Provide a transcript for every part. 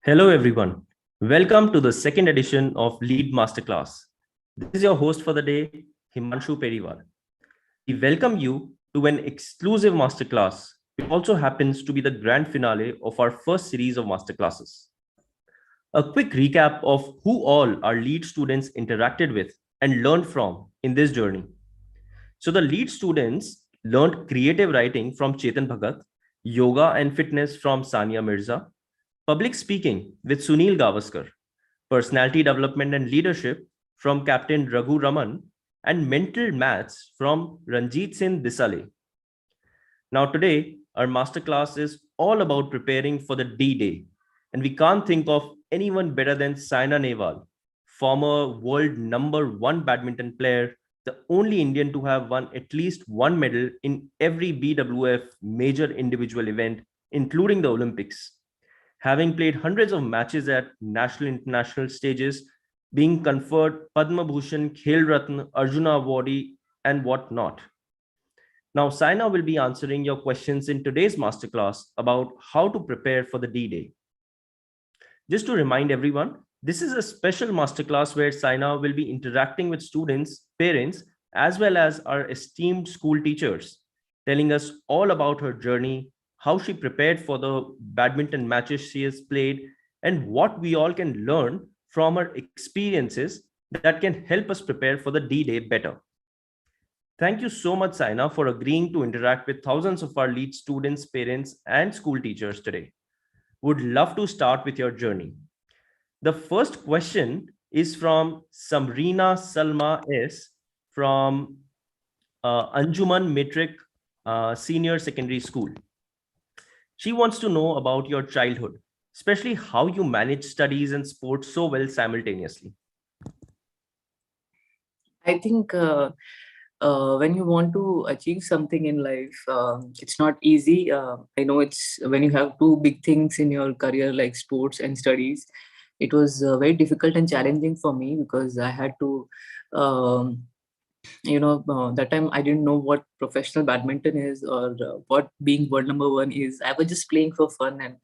Hello, everyone. Welcome to the second edition of Lead Masterclass. This is your host for the day, Himanshu Periwal. We welcome you to an exclusive masterclass, which also happens to be the grand finale of our first series of masterclasses. A quick recap of who all our lead students interacted with and learned from in this journey. So, the lead students learned creative writing from Chetan Bhagat, yoga and fitness from Sania Mirza, public speaking with Sunil Gavaskar, personality development and leadership from Captain Raghu Raman, and mental maths from Ranjit Singh Disale. Now, today, our masterclass is all about preparing for the D Day, and we can't think of anyone better than Saina Nehwal, former world number one badminton player, the only Indian to have won at least one medal in every BWF major individual event, including the Olympics. Having played hundreds of matches at national international stages, being conferred Padma Bhushan, Khel Ratna, Arjuna Awardee, and whatnot. Now, Saina will be answering your questions in today's masterclass about how to prepare for the D-Day. Just to remind everyone, this is a special masterclass where Saina will be interacting with students, parents, as well as our esteemed school teachers, telling us all about her journey, how she prepared for the badminton matches she has played, and what we all can learn from her experiences that can help us prepare for the D-Day better. Thank you so much, Saina, for agreeing to interact with thousands of our lead students, parents, and school teachers today. Would love to start with your journey. The first question is from Samrina Salma S. from Anjuman Metric Senior Secondary School. She wants to know about your childhood, especially how you manage studies and sports so well simultaneously. I think when you want to achieve something in life, it's not easy. I know it's when you have two big things in your career like sports and studies. It was very difficult and challenging for me because I had to, that time I didn't know what professional badminton is or what being world number one is. I was just playing for fun, and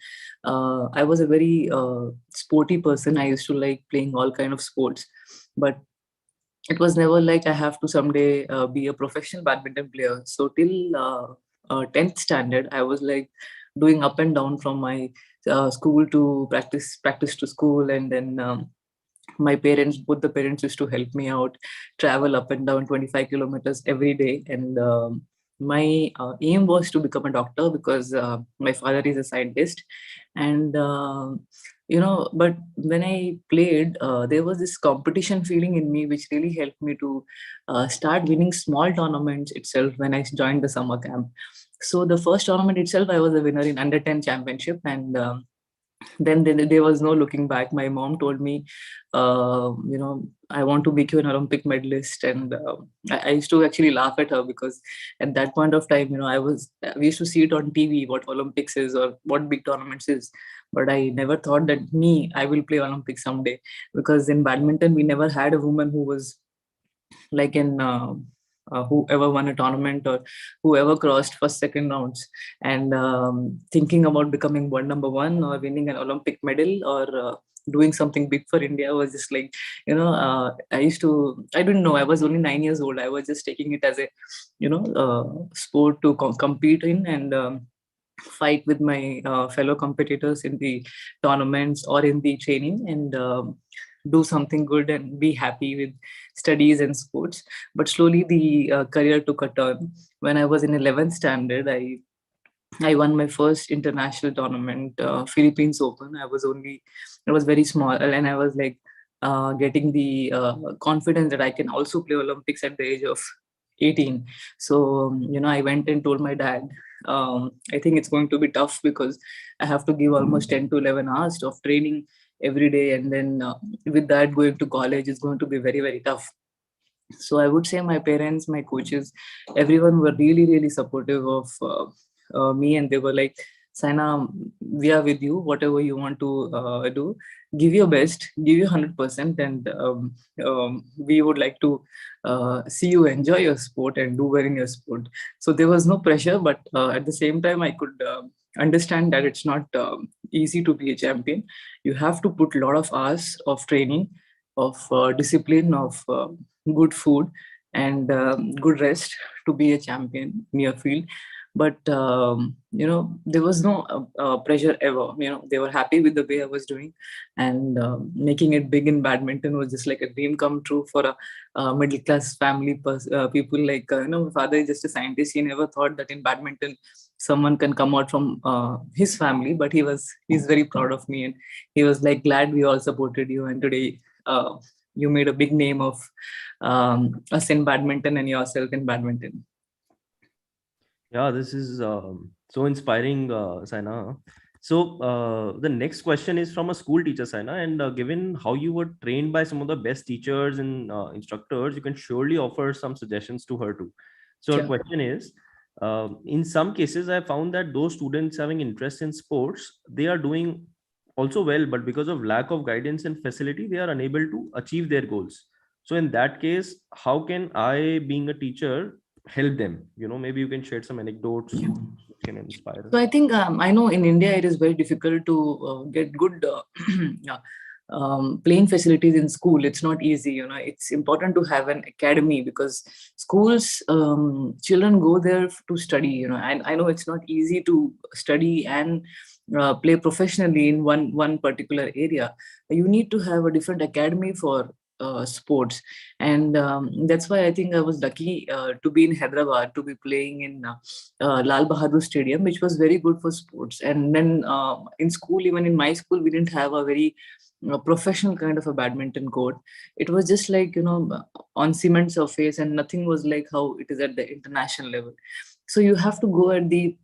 I was a very sporty person. I used to like playing all kind of sports, but it was never like I have to someday be a professional badminton player. So till 10th standard, I was like doing up and down from my school to practice to school. And then my parents, both the parents used to help me out, travel up and down 25 kilometers every day. And my aim was to become a doctor because my father is a scientist. And but when I played, there was this competition feeling in me which really helped me to start winning small tournaments itself when I joined the summer camp. So the first tournament itself, I was a winner in under 10 championship. And then there was no looking back. My mom told me, I want to make you an Olympic medalist. And I used to actually laugh at her because at that point of time, we used to see it on TV, what Olympics is or what big tournaments is. But I never thought that I will play Olympics someday, because in badminton, we never had a woman who was like in whoever won a tournament or whoever crossed first, second rounds. And thinking about becoming world number one or winning an Olympic medal or doing something big for India was just like, I didn't know. I was only 9 years old. I was just taking it as a, sport to compete in and fight with my fellow competitors in the tournaments or in the training, and do something good and be happy with studies and sports. But slowly the career took a turn. When I was in 11th standard, I won my first international tournament, Philippines Open. I was very small, and I was like getting the confidence that I can also play Olympics at the age of 18. So, I went and told my dad, I think it's going to be tough because I have to give almost 10 to 11 hours of training every day. And then with that, going to college is going to be very, very tough. So I would say my parents, my coaches, everyone were really, really supportive of me. And they were like, Saina, we are with you. Whatever you want to do, give your best, give you 100%. And we would like to see you enjoy your sport and do well in your sport. So there was no pressure, but at the same time, I could understand that it's not easy to be a champion. You have to put a lot of hours of training, of discipline, of good food, and good rest to be a champion in your field. But there was no pressure ever. They were happy with the way I was doing, and making it big in badminton was just like a dream come true for a middle class family people. Like my father is just a scientist. He never thought that in badminton someone can come out from his family, but he's very proud of me, and he was like, glad we all supported you, and today you made a big name of us in badminton and yourself in badminton. Yeah, this is so inspiring, Saina. So the next question is from a school teacher, Saina, and given how you were trained by some of the best teachers and instructors, you can surely offer some suggestions to her too. So her Sure. question is, in some cases, I found that those students having interest in sports, they are doing also well, but because of lack of guidance and facility, they are unable to achieve their goals. So in that case, how can I, being a teacher, help them? Maybe you can share some anecdotes which can inspire. So I think I know in India it is very difficult to get good yeah, playing facilities in school. It's not easy. It's important to have an academy, because schools, children go there to study. And I know it's not easy to study and play professionally in one particular area. You need to have a different academy for sports, and that's why I think I was lucky to be in Hyderabad, to be playing in Lal Bahadur Stadium, which was very good for sports. And then in school, even in my school, we didn't have a very professional kind of a badminton court. It was just like, on cement surface, and nothing was like how it is at the international level. So you have to go at the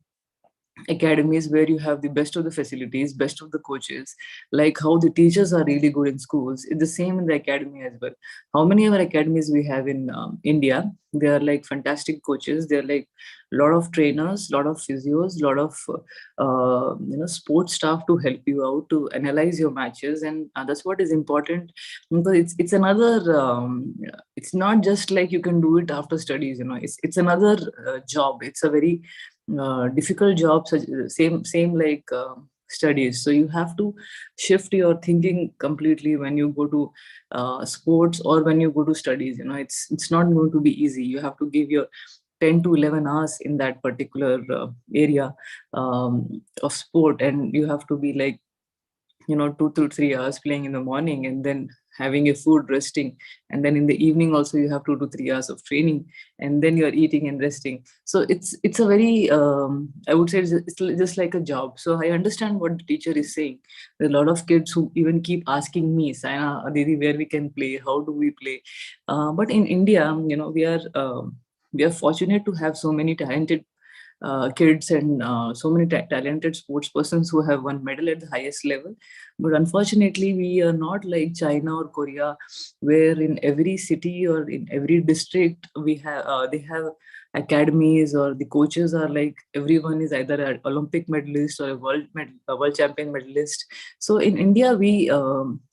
academies where you have the best of the facilities, best of the coaches, like how the teachers are really good in schools. It's the same in the academy as well. How many of our academies we have in India? They are like fantastic coaches. They're like a lot of trainers, a lot of physios, a lot of sports staff to help you out, to analyze your matches, and that's what is important, because it's another. It's not just like you can do it after studies. It's another job. It's a very difficult job, same like studies. So you have to shift your thinking completely when you go to sports or when you go to studies. It's not going to be easy. You have to give your 10 to 11 hours in that particular area of sport, and you have to be like 2 to 3 hours playing in the morning, and then having a food, resting, and then in the evening also you have 2 to 3 hours of training, and then you're eating and resting. So it's a very I would say it's just like a job. So I understand what the teacher is saying. There are a lot of kids who even keep asking me, Saina, Didi, where we can play, how do we play? But in India, we are fortunate to have so many talented kids, and so many talented sports persons who have won medal at the highest level. But unfortunately, we are not like China or Korea, where in every city or in every district we have they have academies, or the coaches are like everyone is either an Olympic medalist or a world champion medalist. So in India, we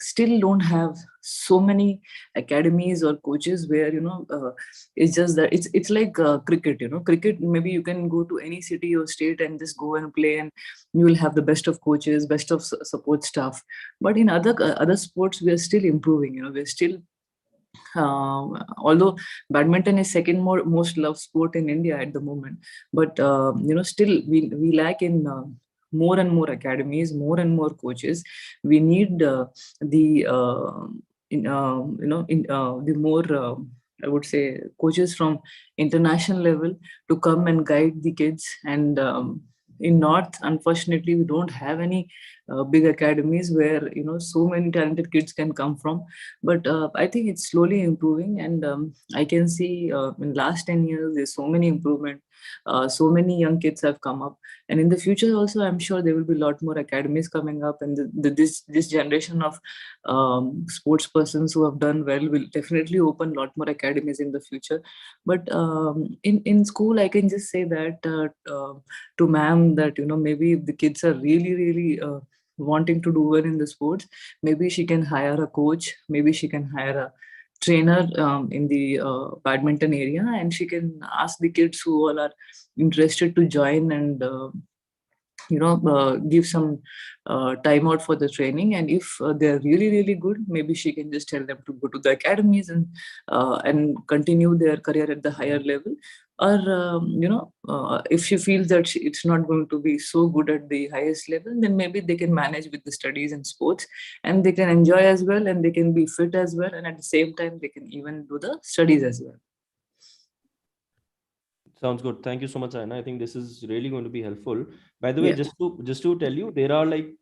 still don't have so many academies or coaches where it's just that it's like cricket. Cricket, maybe you can go to any city or state and just go and play, and you will have the best of coaches, best of support staff. But in other sports, we are still improving. We're still although badminton is second most loved sport in India at the moment, but still we lack in more and more academies, more and more coaches. We need the in the more I would say coaches from international level to come and guide the kids. And in North, unfortunately, we don't have any big academies where so many talented kids can come from. But I think it's slowly improving, and I can see in last 10 years there's so many improvement. So many young kids have come up, and in the future also I'm sure there will be a lot more academies coming up, and this generation of sports persons who have done well will definitely open a lot more academies in the future. But in school, I can just say that to ma'am that maybe if the kids are really wanting to do well in the sports, maybe she can hire a coach, maybe she can hire a trainer in the badminton area, and she can ask the kids who all are interested to join and give some time out for the training. And if they're really good, maybe she can just tell them to go to the academies and continue their career at the higher level. Or if she feels that it's not going to be so good at the highest level, then maybe they can manage with the studies and sports, and they can enjoy as well, and they can be fit as well, and at the same time they can even do the studies as well. Sounds good. Thank you so much, Saina. I think this is really going to be helpful. By the way, Yeah. just to tell you, there are like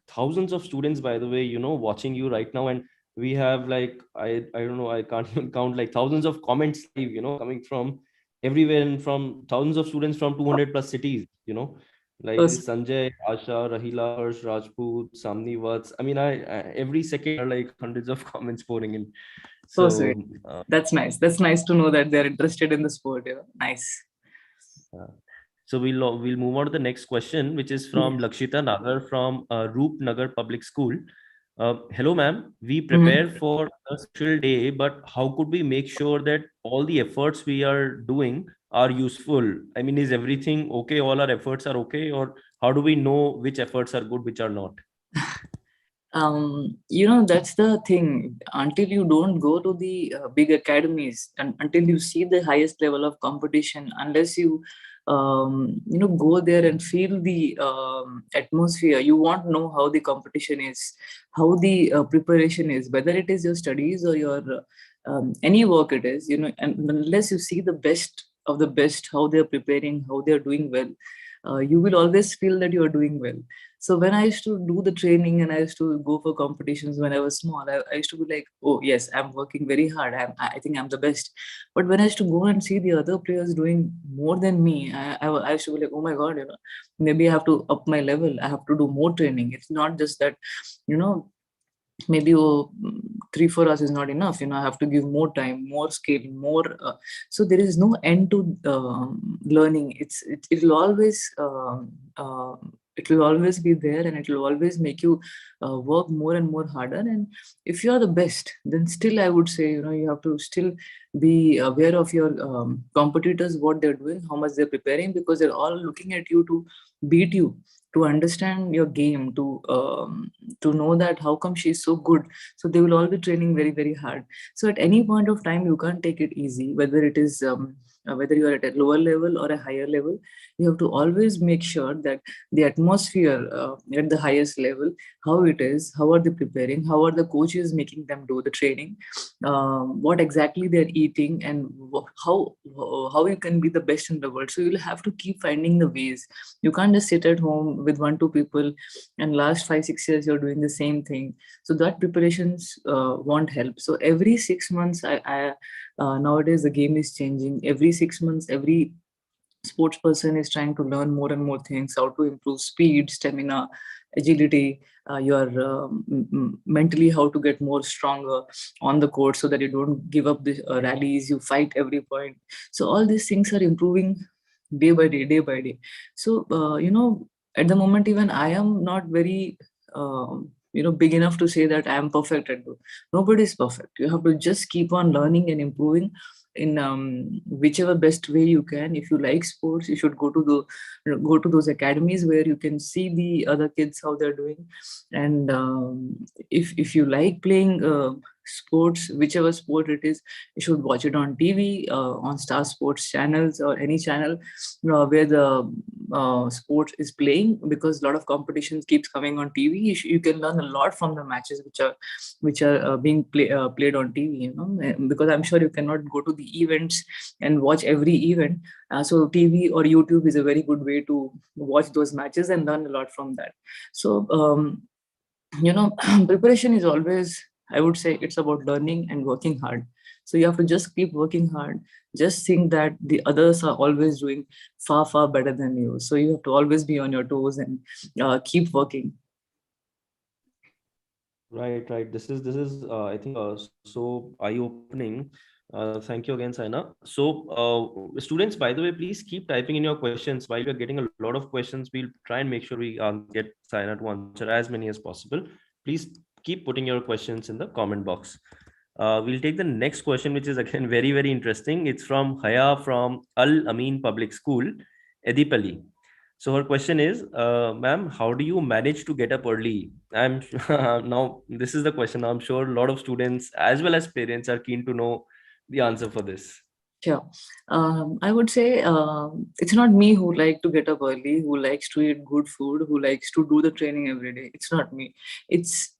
thousands of students, by the way, watching you right now, and we have like I don't know, I can't even count, like thousands of comments live, coming from everywhere, and from thousands of students from 200 plus cities. Like So, this Sanjay, Asha, Rahila, Harsh, Rajput, Samni, Vats. I mean, I every second are like hundreds of comments pouring in. so sweet. So. That's nice. That's nice to know that they're interested in the sport. Nice. Uh, So we'll move on to the next question, which is from Yeah. Lakshita Nagar from Roop Nagar Public School. Hello, ma'am. We prepare Mhm. for a special day, but how could we make sure that all the efforts we are doing are useful? I mean, is everything okay? All our efforts are okay, or how do we know which efforts are good, which are not? That's the thing. Until you don't go to the big academies, and until you see the highest level of competition, unless you go there and feel the atmosphere, you won't know how the competition is, how the preparation is, whether it is your studies or your any work it is. And unless you see the best of the best, how they're preparing, how they're doing well, you will always feel that you are doing well. So when I used to do the training and I used to go for competitions when I was small, I used to be like, oh yes, I'm working very hard. I think I'm the best. But when I used to go and see the other players doing more than me, I used to be like, oh my God, maybe I have to up my level. I have to do more training. It's not just that, you know, maybe 3-4 hours is not enough. I have to give more time, more skill, more. So there is no end to learning. It will always it will always be there, and it will always make you work more and more harder. And if you are the best, then still I would say, you have to still be aware of your competitors, what they're doing, how much they're preparing, because they're all looking at you to beat you, to understand your game, to know that how come she's so good. So they will all be training very very hard. So at any point of time you can't take it easy, whether it is whether you are at a lower level or a higher level. You have to always make sure that the atmosphere at the highest level, how it is, how are they preparing, how are the coaches making them do the training, what exactly they're eating, and how you can be the best in the world. So you'll have to keep finding the ways. You can't just sit at home with 1-2 people and last 5-6 years you're doing the same thing. So that preparations won't help. So every 6 months, nowadays the game is changing. Every 6 months, every sports person is trying to learn more and more things, how to improve speed, stamina, agility, your mentally, how to get more stronger on the court so that you don't give up the rallies, you fight every point. So all these things are improving day by day, day by day. So at the moment, even I am not very big enough to say that I am perfect at it. Nobody is perfect. You have to just keep on learning and improving in whichever best way you can. If you like sports, you should go to those academies where you can see the other kids how they're doing. And if you like playing sports, whichever sport it is, you should watch it on TV, on Star Sports channels or any channel where the sport is playing, because a lot of competitions keeps coming on TV. You can learn a lot from the matches which are being played on TV, because I'm sure you cannot go to the events and watch every event. So TV or YouTube is a very good way to watch those matches and learn a lot from that. So preparation is always, I would say, it's about learning and working hard. So you have to just keep working hard. Just think that the others are always doing far far better than you, so you have to always be on your toes and keep working. Right. This is I think so eye-opening. Thank you again, Saina. So, students, by the way, please keep typing in your questions. While we are getting a lot of questions, we'll try and make sure we get Saina to answer as many as possible. Please keep putting your questions in the comment box. We'll take the next question, which is again very, very interesting. It's from Haya from Al Amin Public School, Edipali. So her question is, ma'am, how do you manage to get up early? I'm now this is the question. I'm sure a lot of students as well as parents are keen to know the answer for this. Sure. I would say it's not me who like to get up early, who likes to eat good food, who likes to do the training every day. It's not me. It's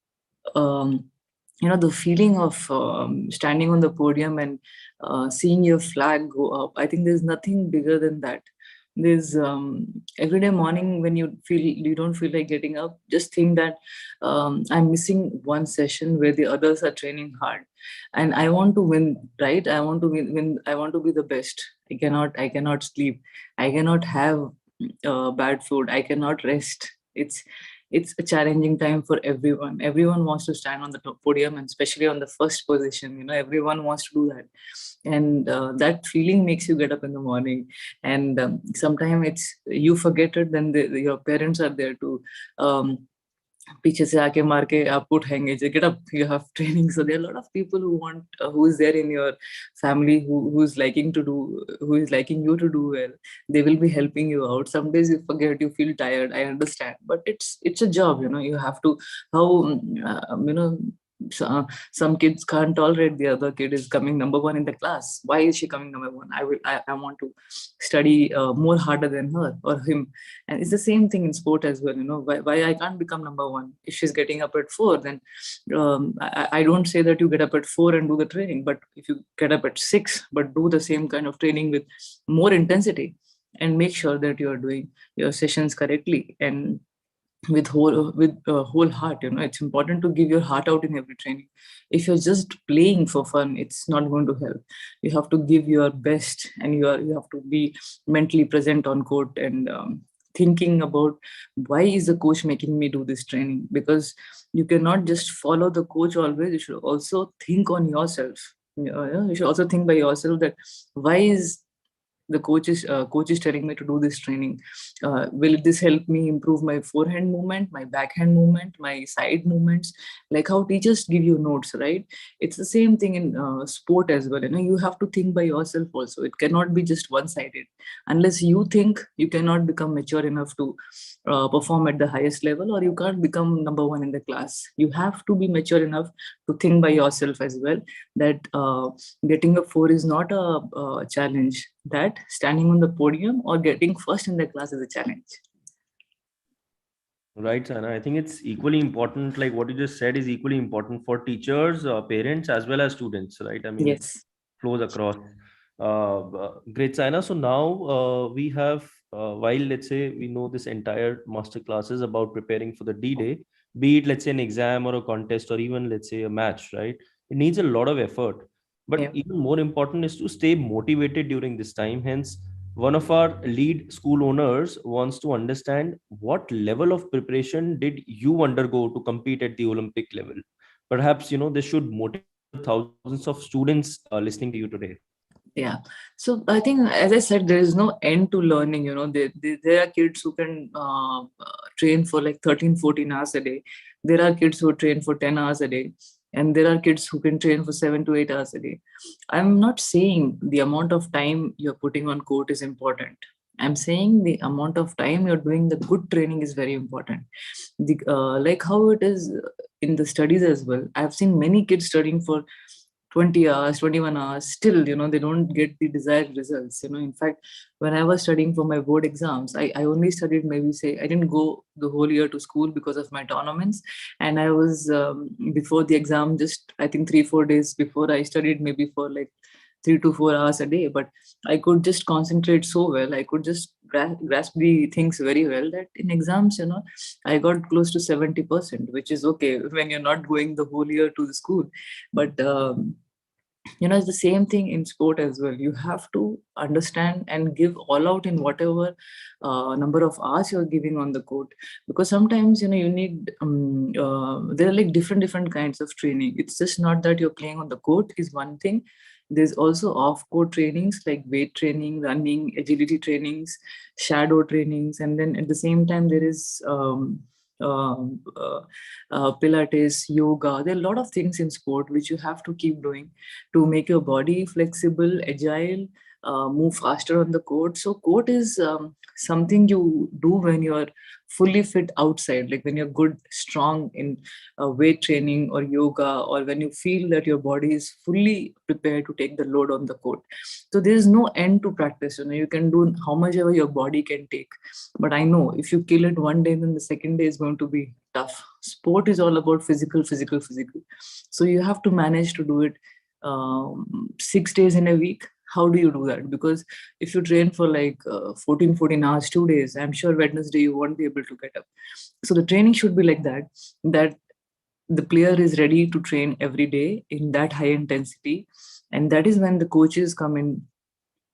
um, the feeling of standing on the podium and seeing your flag go up. I think there's nothing bigger than that. There's every day morning when you don't feel like getting up, just think that I'm missing one session where the others are training hard, and I want to win, right? I want to win. I want to be the best. I cannot sleep. I cannot have bad food. I cannot rest. It's a challenging time for everyone. Everyone wants to stand on the top podium, and especially on the first position. Everyone wants to do that, and that feeling makes you get up in the morning. And sometimes it's you forget it, then your parents are there to पीछे से आके मार के आपको उठाएंगे, get up, you have training. So there are a lot of people who is there in your family who is liking you to do well. They will be helping you out. Some days you forget, you feel tired, I understand, but it's a job. You have to, how some kids can't tolerate the other kid is coming number one in the class. Why is she coming number one? I want to study more harder than her or him. And it's the same thing in sport as well. Why I can't become number one? If she's getting up at 4, then I don't say that you get up at 4 and do the training, but if you get up at 6 but do the same kind of training with more intensity, and make sure that you are doing your sessions correctly and with whole heart. It's important to give your heart out in every training. If you're just playing for fun, it's not going to help. You have to give your best, and you have to be mentally present on court, and thinking about, why is the coach making me do this training? Because you cannot just follow the coach always. You should also think on yourself. You should also think by yourself that, why is the coach is telling me to do this training? Will this help me improve my forehand movement, my backhand movement, my side movements? Like how teachers give you notes, right? It's the same thing in sport as well. You have to think by yourself also. It cannot be just one sided. Unless you think, you cannot become mature enough to perform at the highest level, or you can't become number one in the class. You have to be mature enough to think by yourself as well, that getting a 4 is not a challenge, that standing on the podium or getting first in the class is a challenge. Right, Sana. I think it's equally important. Like what you just said is equally important for teachers, parents, as well as students. Right. I mean, it Yes. flows across. Great, Sana. So now we have, while let's say we know this entire master class is about preparing for the D-Day, be it let's say an exam or a contest or even let's say a match. Right. It needs a lot of effort. But Yeah. even more important is to stay motivated during this time. Hence, one of our lead school owners wants to understand what level of preparation did you undergo to compete at the Olympic level? Perhaps, this should motivate the thousands of students listening to you today. Yeah. So I think, as I said, there is no end to learning. There are kids who can train for like 13, 14 hours a day. There are kids who train for 10 hours a day. And there are kids who can train for 7 to 8 hours a day. I'm not saying the amount of time you're putting on court is important. I'm saying the amount of time you're doing the good training is very important. Like how it is in the studies as well. I've seen many kids studying for 20 hours, 21 hours, still, they don't get the desired results. In fact, when I was studying for my board exams, I only studied, maybe say, I didn't go the whole year to school because of my tournaments. And I was, before the exam, just I think 3-4 days before, I studied maybe for like 3 to 4 hours a day. But I could just concentrate so well. I could just grasp the things very well, that in exams, I got close to 70%, which is okay when you're not going the whole year to the school. But it's the same thing in sport as well. You have to understand and give all out in whatever number of hours you're giving on the court, because sometimes you need there are like different kinds of training. It's just not that you're playing on the court is one thing. There's also off court trainings like weight training, running, agility trainings, shadow trainings, and then at the same time there is Pilates, yoga. There are a lot of things in sport which you have to keep doing to make your body flexible, agile, move faster on the court. So court is something you do when you're fully fit outside, like when you're good, strong in weight training or yoga, or when you feel that your body is fully prepared to take the load on the court. So there is no end to practice. You can do how much ever your body can take. But I know if you kill it one day, then the second day is going to be tough. Sport is all about physical, physical, physical. So you have to manage to do it 6 days in a week. How do you do that? Because if you train for like 14 hours 2 days, I'm sure Wednesday you won't be able to get up. So the training should be like that, that the player is ready to train every day in that high intensity. And that is when the coaches come in,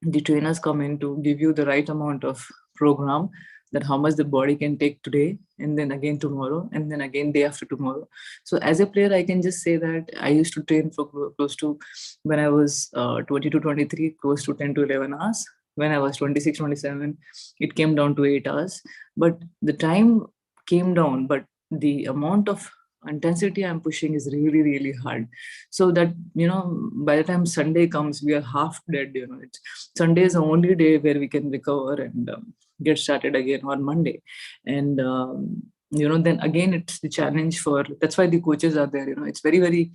the trainers come in to give you the right amount of program, that how much the body can take today, and then again tomorrow, and then again day after tomorrow. So as a player, I can just say that I used to train for close to, when I was 20 to 23, close to 10 to 11 hours. When I was 26, 27, it came down to 8 hours. But the time came down, but the amount of intensity I'm pushing is really, really hard. So that, by the time Sunday comes, we are half dead. Sunday is the only day where we can recover and get started again on Monday. And then again, it's the challenge for, that's why the coaches are there. It's very, very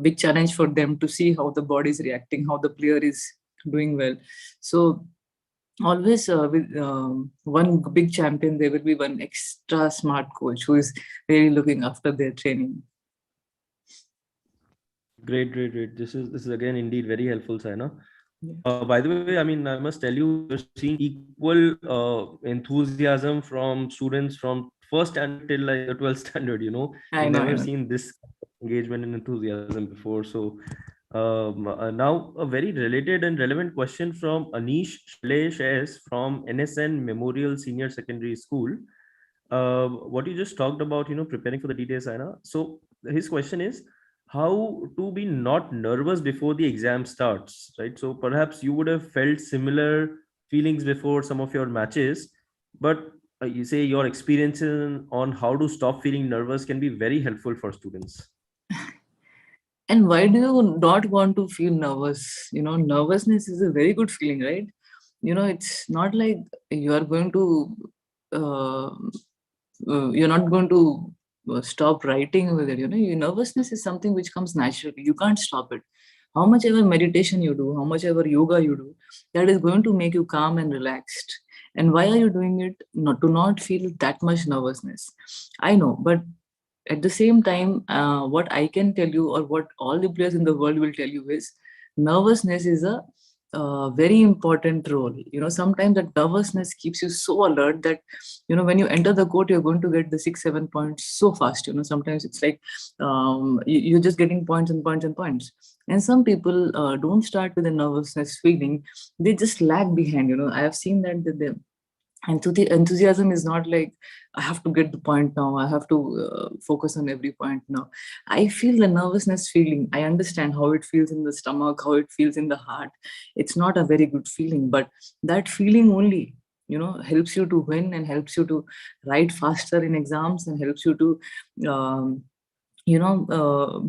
big challenge for them to see how the body is reacting, how the player is doing well. So always with one big champion, there will be one extra smart coach who is really looking after their training. Great. This is again indeed very helpful, Saina. By the way, I mean, I must tell you, we're seeing equal enthusiasm from students from first standard till like the 12th standard. We've never seen this engagement and enthusiasm before. So now a very related and relevant question from Anish Shailesh S from NSN Memorial Senior Secondary School. What you just talked about, preparing for the DTS, Saina. So his question is, how to be not nervous before the exam starts, right? So perhaps you would have felt similar feelings before some of your matches, but you say your experience on how to stop feeling nervous can be very helpful for students. And why do you not want to feel nervous? Nervousness is a very good feeling, right? It's not like you are going to, you're not going to stop writing with it. Your nervousness is something which comes naturally. You can't stop it. How much ever meditation you do, how much ever yoga you do, that is going to make you calm and relaxed. And why are you doing it? Not to not feel that much nervousness. I know, but at the same time, what I can tell you, or what all the players in the world will tell you, is nervousness is a very important role. Sometimes that nervousness keeps you so alert that when you enter the court, you're going to get the 6-7 points so fast. Sometimes it's like you're just getting points and points and points. And some people don't start with a nervousness feeling, they just lag behind. I have seen that enthusiasm is not like I have to get the point now, I have to focus on every point now. I feel the nervousness feeling, I understand how it feels in the stomach, how it feels in the heart. It's not a very good feeling, but that feeling only helps you to win, and helps you to write faster in exams, and helps you to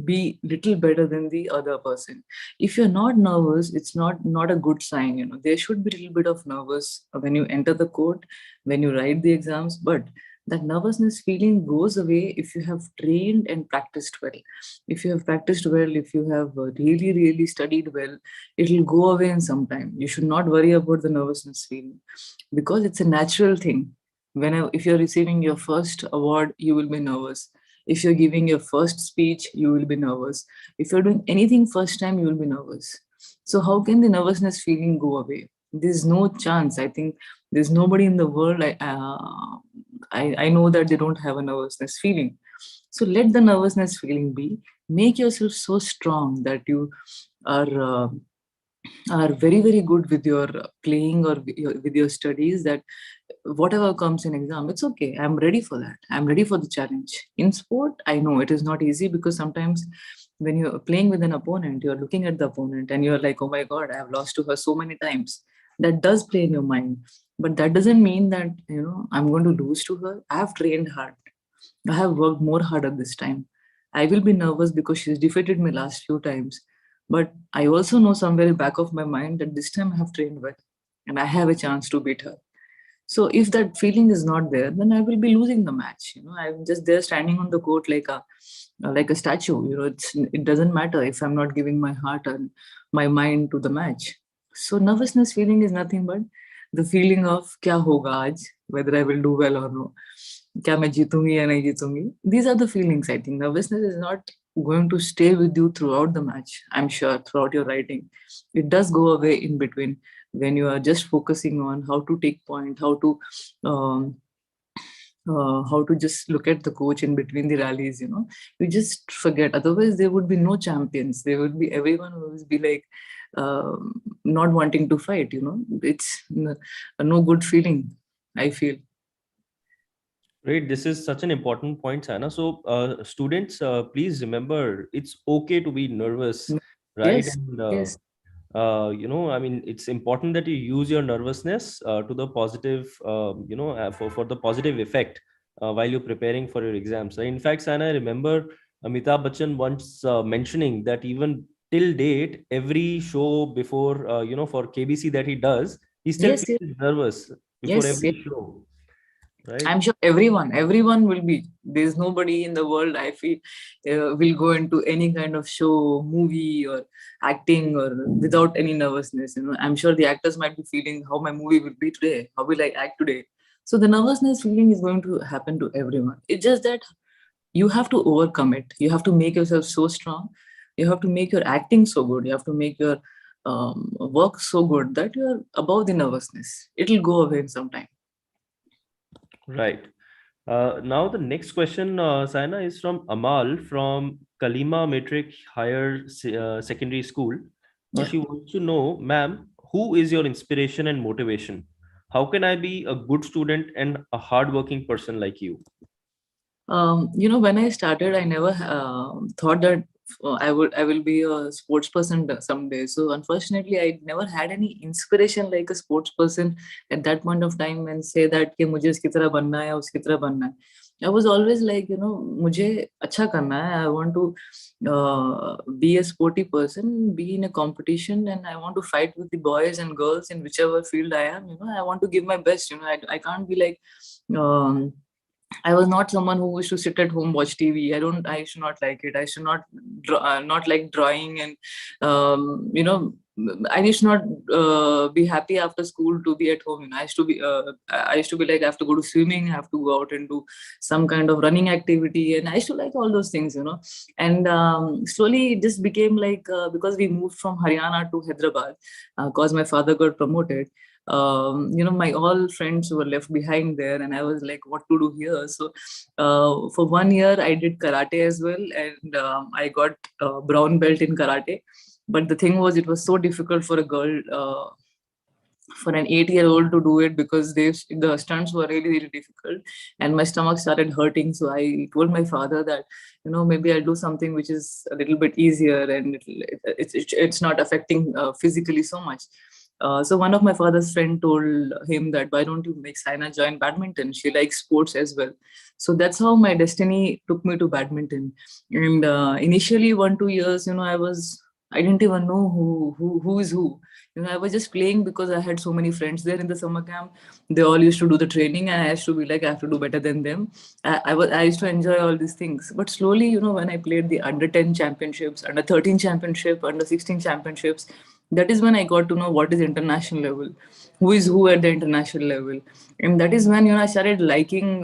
be little better than the other person. If you're not nervous, it's not a good sign. There should be a little bit of nervous when you enter the court, when you write the exams, but that nervousness feeling goes away if you have trained and practiced well. If you have practiced well, if you have really, really studied well, it will go away in some time. You should not worry about the nervousness feeling, because it's a natural thing. If you're receiving your first award, you will be nervous. If you're giving your first speech, you will be nervous. If you're doing anything first time, you will be nervous. So how can the nervousness feeling go away? There's no chance. I think there's nobody in the world. I know that they don't have a nervousness feeling. So let the nervousness feeling be. Make yourself so strong that you are very, very good with your playing, or with your studies, that whatever comes in exam, it's okay. I'm ready for that. I'm ready for the challenge. In sport, I know it is not easy, because sometimes when you're playing with an opponent, you're looking at the opponent and you're like, oh my God, I have lost to her so many times. That does play in your mind. But that doesn't mean that, I'm going to lose to her. I have trained hard. I have worked more harder this time. I will be nervous because she's defeated me last few times. But I also know somewhere in back of my mind that this time I have trained well and I have a chance to beat her. So if that feeling is not there, then I will be losing the match. I'm just there standing on the court like a statue. It doesn't matter if I'm not giving my heart and my mind to the match. So nervousness feeling is nothing but the feeling of kya hoga aaj, whether I will do well or no. क्या मैं जीतूंगी या नहीं जीतूंगी. These are the feelings. I think nervousness is not going to stay with you throughout the match. I'm sure throughout your writing, it does go away in between when you are just focusing on how to take point, um, how to just look at the coach in between the rallies. You just forget. Otherwise, there would be no champions. There would be everyone who would be like not wanting to fight. It's no good feeling, I feel. Great. This is such an important point, Saina. So, students, please remember it's okay to be nervous, right? Yes, And yes, I mean, it's important that you use your nervousness to the positive, for the positive effect while you're preparing for your exams. In fact, Saina, I remember Amitabh Bachchan once mentioning that even till date, every show before, for KBC that he does, he still yes, yes, feels nervous before yes, yes. every show, right? I'm sure everyone will be. There's nobody in the world I feel will go into any kind of show, movie, or acting or without any nervousness. I'm sure the actors might be feeling how my movie will be today, how will I act today. So the nervousness feeling is going to happen to everyone. It's just that you have to overcome it. You have to make yourself so strong. You have to make your acting so good. You have to make your work so good that you're above the nervousness. It'll go away in some time. Right. Now the next question, Saina, is from Amal from Kalima Metric Higher Secondary School. Yeah. She wants to know, ma'am, who is your inspiration and motivation? How can I be a good student and a hardworking person like you? When I started, I never thought that I will be a sports person someday. So unfortunately, I never had any inspiration like a sports person at that point of time and say that कि मुझे इसकी तरह बनना है उसकी तरह बनना है. I was always like, मुझे अच्छा करना है. I want to be a sporty person, be in a competition, and I want to fight with the boys and girls in whichever field I am. I want to give my best. I can't be like. Um, I was not someone who used to sit at home watch TV. I should not like it. I should not not like drawing, and I used to not be happy after school to be at home. I used to be like I have to go to swimming, I have to go out and do some kind of running activity, and I used to like all those things. And slowly it just became like because we moved from Haryana to Hyderabad, because my father got promoted. My all friends were left behind there, and I was like, what to do here? So for 1 year I did karate as well, and I got brown belt in karate. But the thing was, it was so difficult for a girl, for an 8-year-old to do it, because the stunts were really really difficult, and my stomach started hurting. So I told my father that maybe I'll do something which is a little bit easier, and it's not affecting physically so much. So one of my father's friend told him that why don't you make Saina join badminton? She likes sports as well. So that's how my destiny took me to badminton. And initially 1-2 years, I didn't even know who is who. I was just playing because I had so many friends there in the summer camp. They all used to do the training, and I used to be like, I have to do better than them. I used to enjoy all these things. But slowly, when I played the under 10 championships, under 13 championship, under 16 championships, that is when I got to know what is international level, who is who at the international level. And that is when, I started liking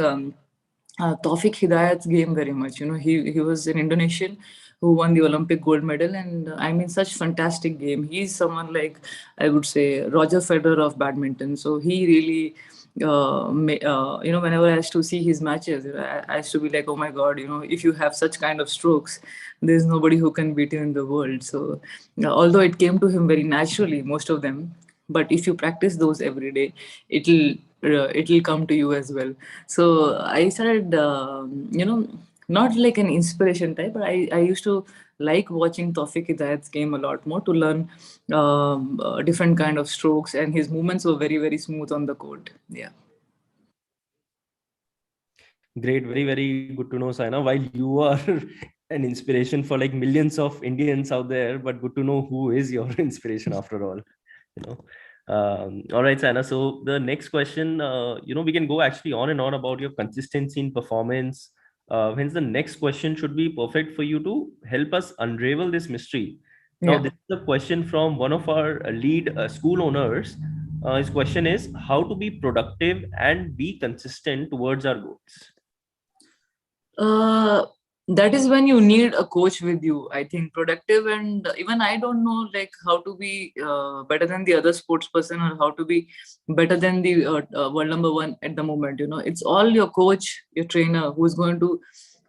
Tawfiq Hidayat's game very much. He was an Indonesian who won the Olympic gold medal, and I mean, such fantastic game. He's someone like, I would say, Roger Federer of badminton. So he really, whenever I used to see his matches, I used to be like, oh my God, if you have such kind of strokes, there's nobody who can beat you in the world. So although it came to him very naturally, most of them, but if you practice those every day, it'll come to you as well. So I started not like an inspiration type, but I used to like watching Tawfiq Hidayat's game a lot more to learn different kind of strokes, and his movements were very very smooth on the court. Yeah. Great, very, very good to know, Saina. While you are an inspiration for like millions of Indians out there, but good to know who is your inspiration after all. You know. All right, Sana. So the next question, we can go actually on and on about your consistency in performance. Hence, the next question should be perfect for you to help us unravel this mystery. Now, Yeah. this is a question from one of our lead school owners. His question is how to be productive and be consistent towards our goals. uh that is when you need a coach with you, I think. Productive, and even I don't know like how to be better than the other sports person, or how to be better than the world number one at the moment. It's all your coach, your trainer, who's going to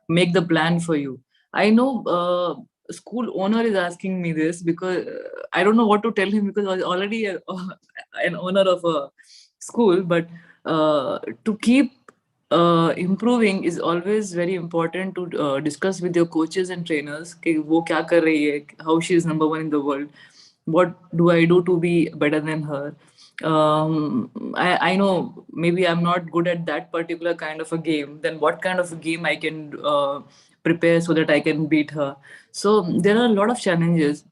make the plan for you. I know school owner is asking me this because I don't know what to tell him, because I was already an owner of a school. But to keep improving is always very important to discuss with your coaches and trainers कि वो क्या कर रही है, how she is number one in the world, what do I do to be better than her. I know maybe I'm not good at that particular kind of a game, then what kind of a game I can prepare so that I can beat her. So there are a lot of challenges.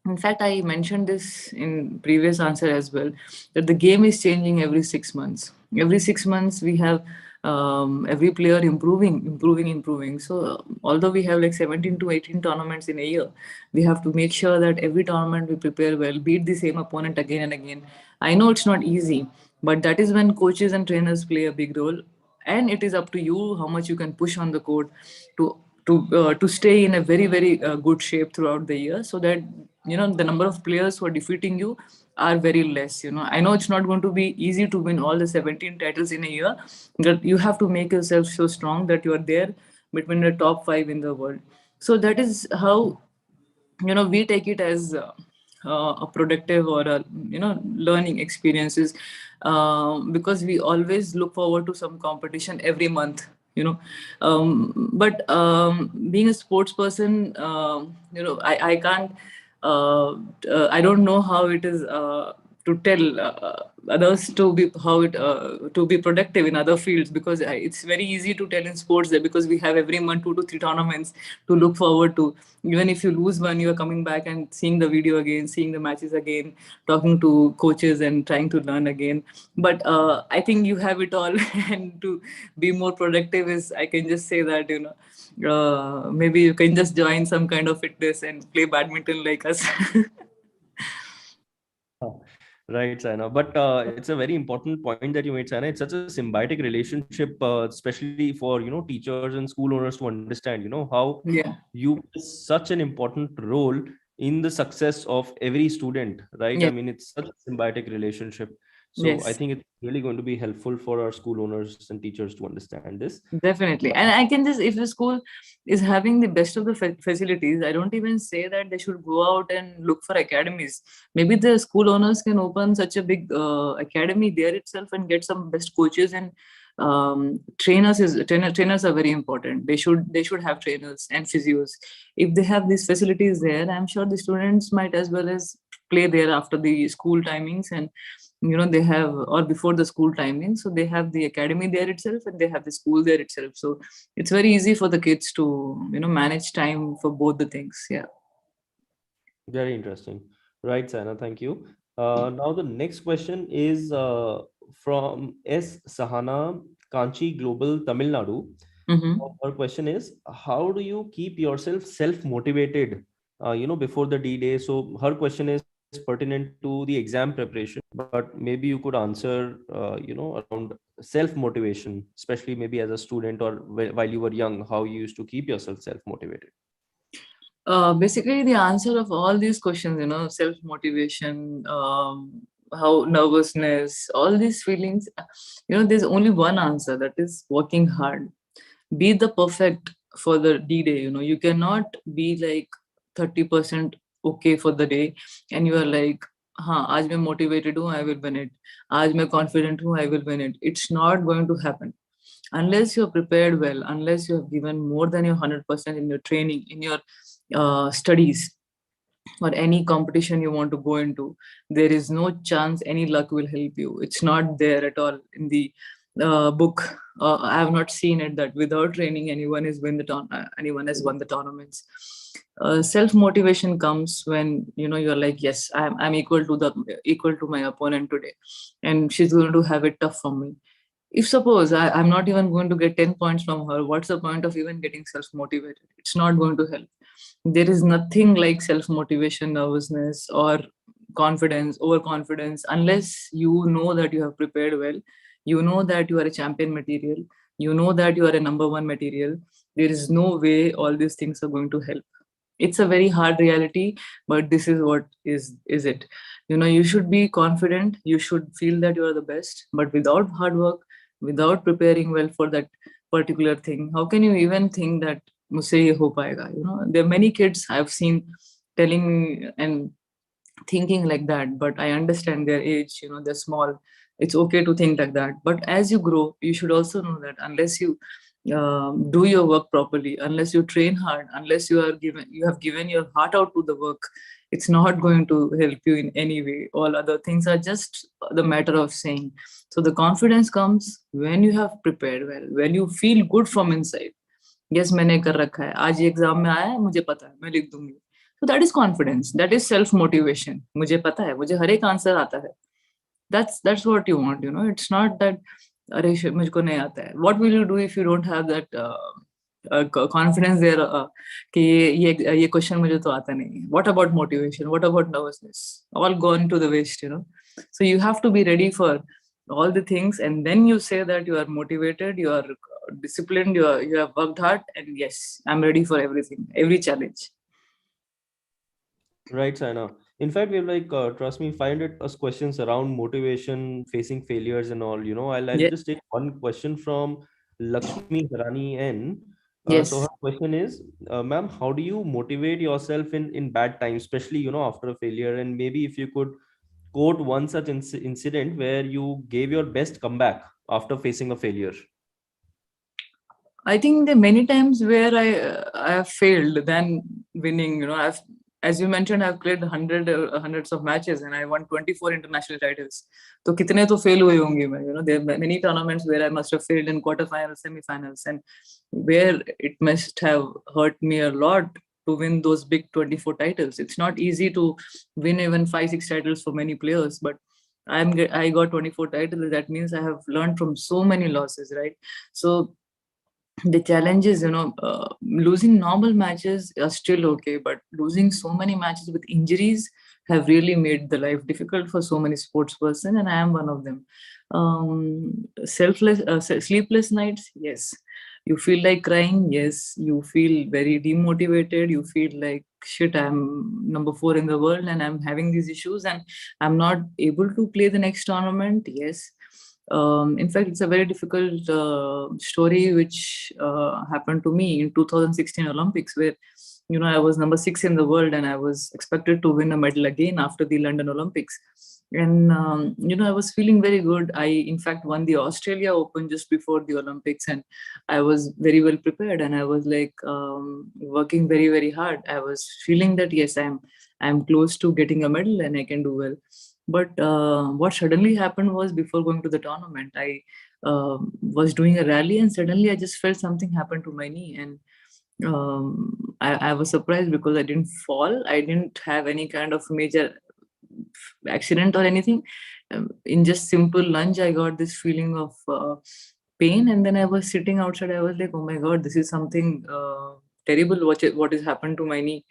In fact, I mentioned this in previous answer as well, that the game is changing every 6 months. Every 6 months, we have every player improving. So although we have like 17 to 18 tournaments in a year, we have to make sure that every tournament we prepare well, beat the same opponent again and again. I know it's not easy, but that is when coaches and trainers play a big role, and it is up to you how much you can push on the court to to stay in a very good shape throughout the year, so that the number of players who are defeating you are very less. I know it's not going to be easy to win all the 17 titles in a year, but you have to make yourself so strong that you are there between the top 5 in the world. So that is how we take it as a productive or a learning experiences, because we always look forward to some competition every month. But being a sports person, I can't I don't know how it is to tell others to be how it to be productive in other fields, because it's very easy to tell in sports that because we have every month 2 to 3 tournaments to look forward to. Even if you lose one, you are coming back and seeing the video again, seeing the matches again, talking to coaches and trying to learn again. But I think you have it all. And to be more productive is, I can just say that maybe you can just join some kind of fitness and play badminton like us. Right, Saina. But it's a very important point that you made, Saina. It's such a symbiotic relationship, especially for teachers and school owners to understand. How Yeah. you play such an important role in the success of every student, right? I Yes. mean, it's such a symbiotic relationship. So I Yes. think it's really going to be helpful for our school owners and teachers to understand this. Definitely. And I can just, if the school is having the best of the facilities, I don't even say that they should go out and look for academies. Maybe the school owners can open such a big academy there itself and get some best coaches and trainers are very important. They should have trainers and physios. If they have these facilities there, I'm sure the students might as well as play there after the school timings. And they have, or before the school timing, so they have the academy there itself and they have the school there itself. So it's very easy for the kids to manage time for both the things. Yeah. Very interesting. Right, Sana. Thank you. Now the next question is from S. Sahana, Kanchi Global, Tamil Nadu. Mm-hmm. Her question is, how do you keep yourself self-motivated, before the D-Day? So her question is pertinent to the exam preparation, but maybe you could answer, around self-motivation, especially maybe as a student or while you were young, how you used to keep yourself self-motivated. Basically, the answer of all these questions, self motivation, how nervousness, all these feelings, there's only one answer, that is working hard. Be the perfect for the D-Day. You cannot be like 30% okay for the day, and you are like, हाँ आज मैं motivated हूँ, I will win it. आज मैं confident हूँ, I will win it. It's not going to happen unless you're prepared well, unless you have given more than your 100% in your training, in your studies, or any competition you want to go into. There is no chance any luck will help you. It's not there at all in the book. I have not seen it that without training anyone anyone has won the tournaments. Self motivation comes when you're like, yes, I'm equal to my opponent today, and she's going to have it tough for me. If suppose I'm not even going to get 10 points from her, what's the point of even getting self motivated? It's not going to help. There is nothing like self motivation, nervousness, or confidence, overconfidence, unless you know that you have prepared well, you know that you are a champion material, you know that you are a number one material. There is no way all these things are going to help. It's a very hard reality, but this is what is it. You should be confident, you should feel that you are the best, but without hard work, without preparing well for that particular thing, how can you even think that मुझसे ये हो पाएगा? There are many kids I've seen telling me and thinking like that, but I understand their age, they're small. It's okay to think like that, but as you grow, you should also know that unless you do your work properly, unless you train hard, unless you have given your heart out to the work, it's not going to help you in any way. All other things are just the matter of saying. So the confidence comes when you have prepared well, when you feel good from inside. Yes, मैंने कर रखा है, आज ये exam में आया है, मुझे पता है, मैं लिख दूंगी. So that is confidence, that is self motivation. मुझे पता है, मुझे हर एक आंसर आता है. That's what you want. It's not that अरे मुझको नहीं आता है. What will you do if you don't have that confidence there, कि ये question मुझे तो आता नहीं. What about motivation? What about nervousness? All gone to the waste. So you have to be ready for all the things, and then you say that you are motivated, you are disciplined, you have worked hard, and yes, I'm ready for everything, every challenge. Right, Saina. In fact, we're like, trust me, find it as questions around motivation, facing failures, and all. I'll Yes. just take one question from Lakshmi Harani N. So her Yes. question is, ma'am, how do you motivate yourself in bad times, especially after a failure? And maybe if you could quote one such incident where you gave your best comeback after facing a failure. I think there are many times where I have failed than winning. I've, as you mentioned, I've played hundreds of matches and I won 24 international titles. So कितने तो fail हुए होंगे मैं. There are many tournaments where I must have failed in quarterfinals, semifinals, and where it must have hurt me a lot to win those big 24 titles. It's not easy to win even 5-6 titles for many players, but I got 24 titles. That means I have learned from so many losses, right? So the challenge is, losing normal matches are still okay, but losing so many matches with injuries have really made the life difficult for so many sports person, and I am one of them. Sleepless nights, yes. You feel like crying, yes. You feel very demotivated. You feel like shit, I'm number 4 in the world and I'm having these issues and I'm not able to play the next tournament. Yes. In fact, it's a very difficult story which happened to me in 2016 Olympics, where I was number 6 in the world and I was expected to win a medal again after the London Olympics. And I was feeling very good. I in fact won the Australia Open just before the Olympics, and I was very well prepared. And I was like working very very hard. I was feeling that yes, I'm close to getting a medal and I can do well. But what suddenly happened was before going to the tournament, I was doing a rally and suddenly I just felt something happen to my knee. And I was surprised because I didn't fall. I didn't have any kind of major accident or anything. In just simple lunge, I got this feeling of pain. And then I was sitting outside. I was like, oh my God, this is something terrible. What has happened to my knee?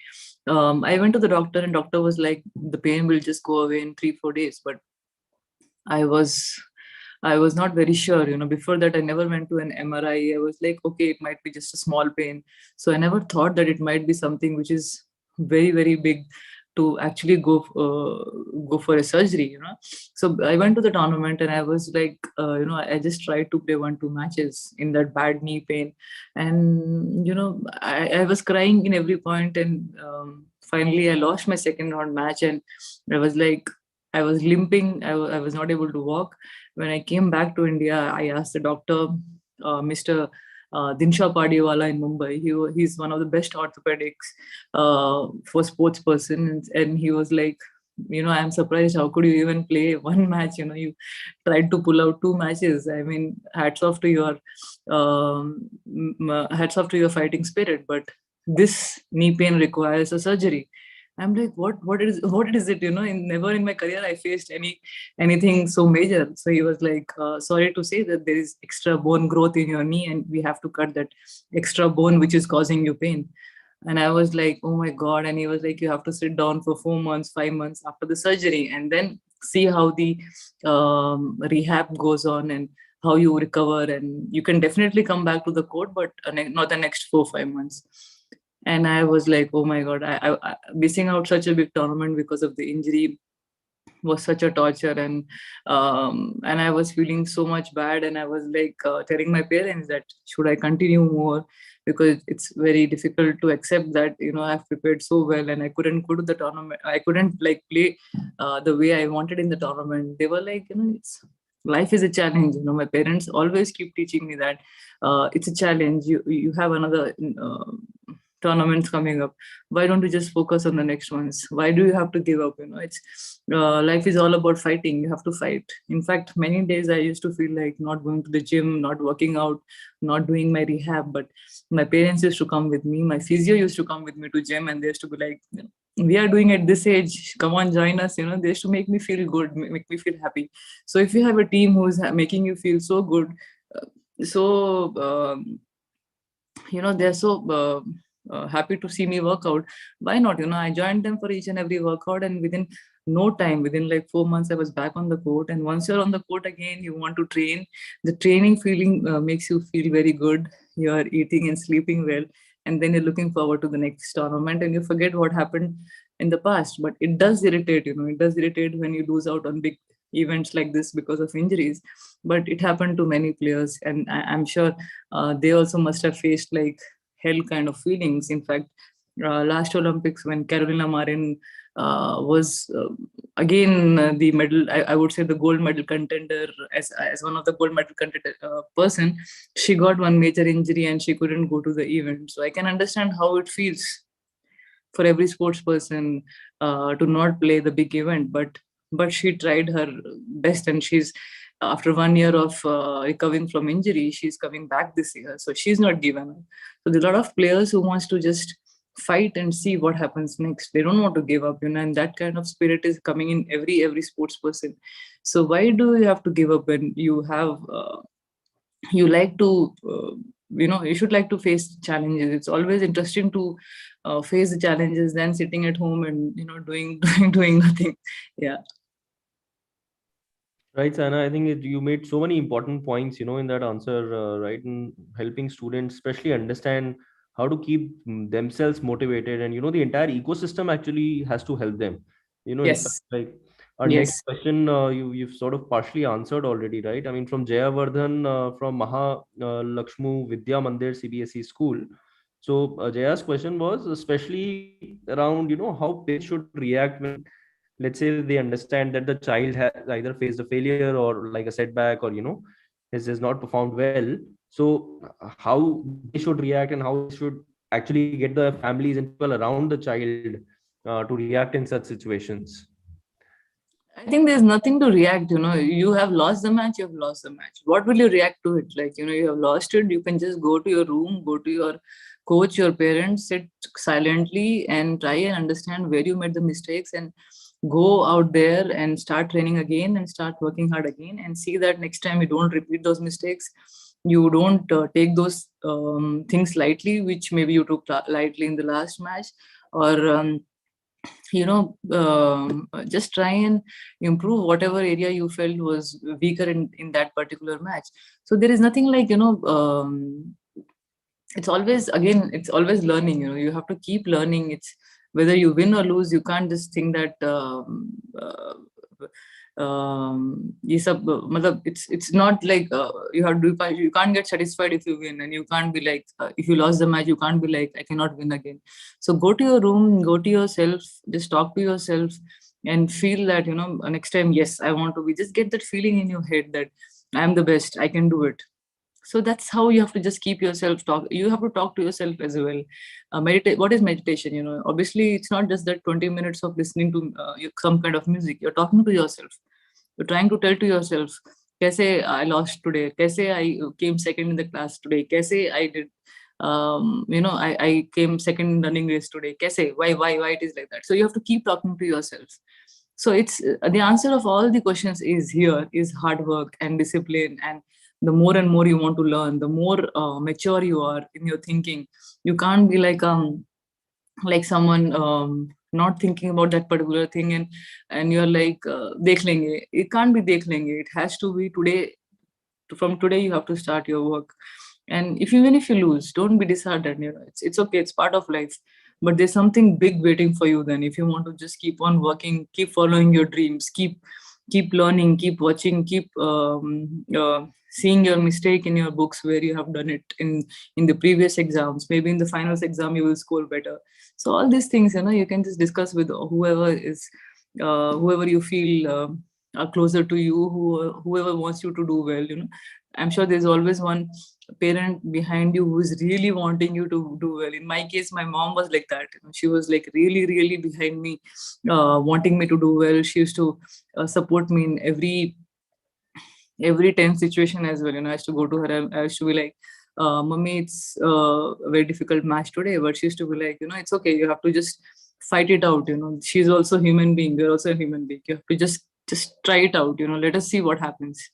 I went to the doctor and doctor was like, the pain will just go away in 3-4 days. But I was not very sure. Before that, I never went to an MRI. I was like, okay, it might be just a small pain. So I never thought that it might be something which is very, very big to actually go for a surgery. So I went to the tournament and I was like, I just tried to play 1-2 matches in that bad knee pain. And, I was crying in every point. And finally, I lost my second round match. And I was like, I was limping. I was not able to walk. When I came back to India, I asked the doctor, Mr. Dinsha Padiwala in Mumbai. He's one of the best orthopedics for sports person, and he was like, I'm surprised. How could you even play one match? You tried to pull out two matches. I mean, hats off to your fighting spirit. But this knee pain requires a surgery. I'm like, what is it? Never in my career I faced anything so major. So he was like, sorry to say that there is extra bone growth in your knee, and we have to cut that extra bone which is causing you pain. And I was like, oh my God. And he was like, you have to sit down for 4 months, 5 months after the surgery, and then see how the rehab goes on and how you recover. And you can definitely come back to the court, but not the next 4 5 months. And I was like, oh my God, missing out such a big tournament because of the injury was such a torture. And I was feeling so much bad, and I was like telling my parents that should I continue more, because it's very difficult to accept that I've prepared so well and I couldn't go to the tournament. I couldn't like play the way I wanted in the tournament. They were like, it's life is a challenge. My parents always keep teaching me that it's a challenge. You have another tournaments coming up. Why don't you just focus on the next ones? Why do you have to give up? It's life is all about fighting. You have to fight. In fact, many days I used to feel like not going to the gym, not working out, not doing my rehab. But my parents used to come with me. My physio used to come with me to gym, and they used to be like, we are doing at this age, come on, join us. They used to make me feel good, make me feel happy. So if you have a team who's making you feel so good, so they're so happy to see me work out, why not? I joined them for each and every workout, and within no time, within like 4 months, I was back on the court. And once you're on the court again, you want to train. The training feeling makes you feel very good. You're eating and sleeping well, and then you're looking forward to the next tournament, and you forget what happened in the past. But it does irritate, it does irritate when you lose out on big events like this because of injuries. But it happened to many players, and I'm sure they also must have faced like hell kind of feelings. In fact, last Olympics, when Carolina Marin was again the medal, I would say the gold medal contender, as one of the gold medal contender person, she got one major injury and she couldn't go to the event. So I can understand how it feels for every sports person to not play the big event. But she tried her best, and she's after 1 year of recovering from injury, she's coming back this year. So she's not given up. So there are a lot of players who wants to just fight and see what happens next. They don't want to give up, and that kind of spirit is coming in every sports person. So why do you have to give up when you have you like to you should like to face challenges. It's always interesting to face the challenges than sitting at home and doing doing nothing. Yeah. Right, Sana. I think you made so many important points, in that answer, right? And helping students, especially understand how to keep themselves motivated, and the entire ecosystem actually has to help them. In fact, Yes. like our next Yes. question, you've sort of partially answered already, right? I mean, from Jayavardhan, from Maha Lakshmu Vidya Mandir CBSE school. So Jaya's question was especially around, how parents should react when, let's say, they understand that the child has either faced a failure or like a setback, or has not performed well. So how they should react and how they should actually get the families and people around the child to react in such situations. I think there's nothing to react. You have lost the match, you have lost the match. What will you react to it? Like, you have lost it. You can just go to your room, go to your coach, your parents, sit silently and try and understand where you made the mistakes, and go out there and start training again and start working hard again, and see that next time you don't repeat those mistakes. You don't take those things lightly, which maybe you took lightly in the last match. Or just try and improve whatever area you felt was weaker in that particular match. So there is nothing like it's always learning. You have to keep learning. It's whether you win or lose, you can't just think that ये सब मतलब it's not like you can't get satisfied if you win, and you can't be like if you lost the match, you can't be like I cannot win again. So go to your room, go to yourself, just talk to yourself, and feel that next time, yes, I want to be. Just get that feeling in your head that I'm the best, I can do it. So that's how you have to just keep yourself talk. You have to talk to yourself as well. Meditate. What is meditation? Obviously it's not just that 20 minutes of listening to some kind of music. You're talking to yourself. You're trying to tell to yourself, "Kaise I lost today? Kaise I came second in the class today? Kaise I did? I came second in running race today. Kaise? Why it is like that?" So you have to keep talking to yourself. So it's the answer of all the questions is here is hard work and discipline. And the more and more you want to learn, the more mature you are in your thinking. You can't be like someone not thinking about that particular thing, and you're like dekh lenge. It can't be dekh lenge. It has to be today. From today you have to start your work. And even if you lose, don't be disheartened. It's okay, it's part of life. But there's something big waiting for you then, if you want to just keep on working, keep following your dreams, keep learning, keep watching, keep seeing your mistake in your books where you have done it in the previous exams. Maybe in the finals exam you will score better. So all these things, you can just discuss with whoever you feel are closer to you, whoever wants you to do well. I'm sure there's always one parent behind you who is really wanting you to do well. In my case, my mom was like that. She was like really, really behind me, wanting me to do well. She used to support me in every tense situation as well. I used to go to her. I used to be like, "Mummy, it's a very difficult match today," but she used to be like, "It's okay. You have to just fight it out. She's also a human being. You're also a human being. You have to just try it out. Let us see what happens."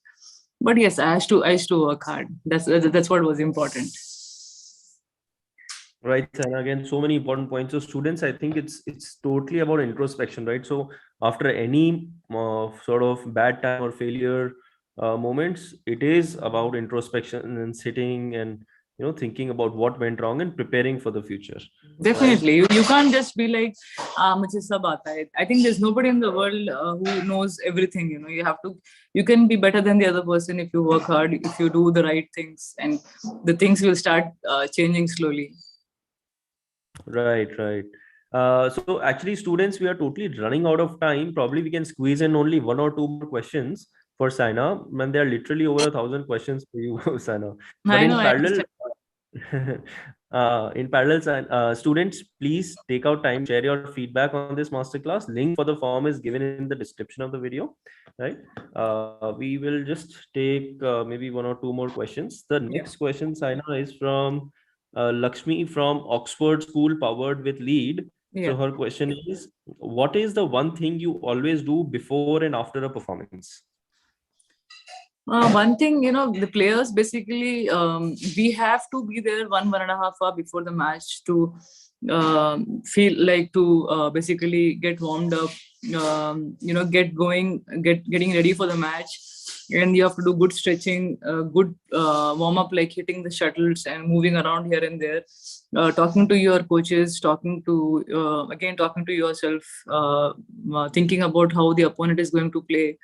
But yes, I used to work hard. That's what was important. Right, and again, so many important points. So students, I think it's totally about introspection, right? So after any sort of bad time or failure moments, it is about introspection and sitting and thinking about what went wrong and preparing for the future. Definitely, you can't just be like, "Mujhe sab aata hai." I think there's nobody in the world who knows everything. You can be better than the other person if you work hard, if you do the right things, and the things will start changing slowly. Right, right. So actually, students, we are totally running out of time. Probably we can squeeze in only one or two more questions for Saina. Man, there are literally over 1,000 questions for you, Saina. But I know, I understand. in parallel, students, please take out time, share your feedback on this masterclass. Link for the form is given in the description of the video. Right. We will just take maybe one or two more questions. The Yeah. next question, Saina, is from Lakshmi from Oxford School, powered with lead. Yeah. So her question is, what is the one thing you always do before and after a performance? One thing, the players basically, we have to be there 1.5 hour before the match to feel like to basically get warmed up, get going, getting ready for the match. And you have to do good stretching, good warm up, like hitting the shuttles and moving around here and there, talking to your coaches, talking to yourself, thinking about how the opponent is going to play,